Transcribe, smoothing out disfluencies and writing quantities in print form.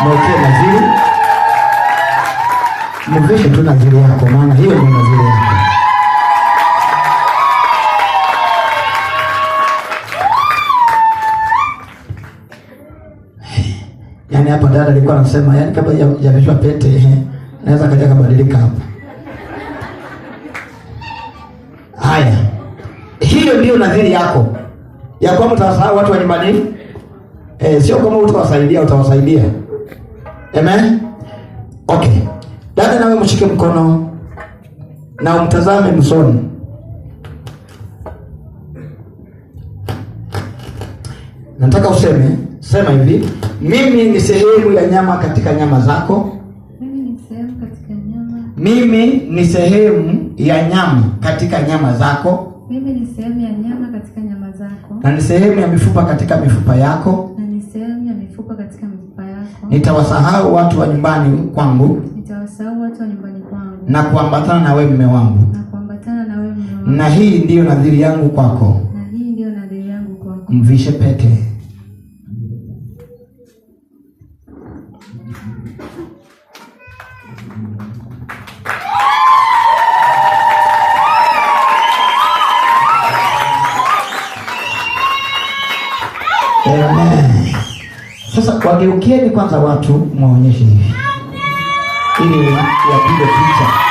mwekee nadhiri, mvishe tu nadhiri yako, maana hiyo ndio nadhiri yako. Yaani hapa dada alikuwa anasema, yaani kabla hajavishwa pete naweza kaja kubadilika hapa. Haya, hiyo ndio nadhiri yako ya kwamba utasahau watu wa nyumbani. Sio kama utawasaidia, utawasaidia. Amen. Okay. Dada, nawe mshike mkono na umtazame usoni. Nataka useme, sema hivi, mimi ni sehemu ya nyama katika nyama zako. Mimi ni sehemu katika nyama. Mimi ni sehemu ya nyama katika nyama zako. Mimi ni sehemu ya nyama katika nyama zako. Na ni sehemu ya mifupa katika mifupa yako. Na ni sehemu ya mifupa katika mifupa yako. Nitawasahau watu wa nyumbani kwangu. Nitawasahau watu wa nyumbani kwangu. Na kuambatana na wewe mume wangu. Na kuambatana na wewe mume wangu. Na hii ndiyo nadhiri yangu kwako. Na hii ndiyo nadhiri yangu kwako. Mvishe pete. Amen. Sasa wageukieni kwanza watu, muonyeshe hivi ili wapige picha.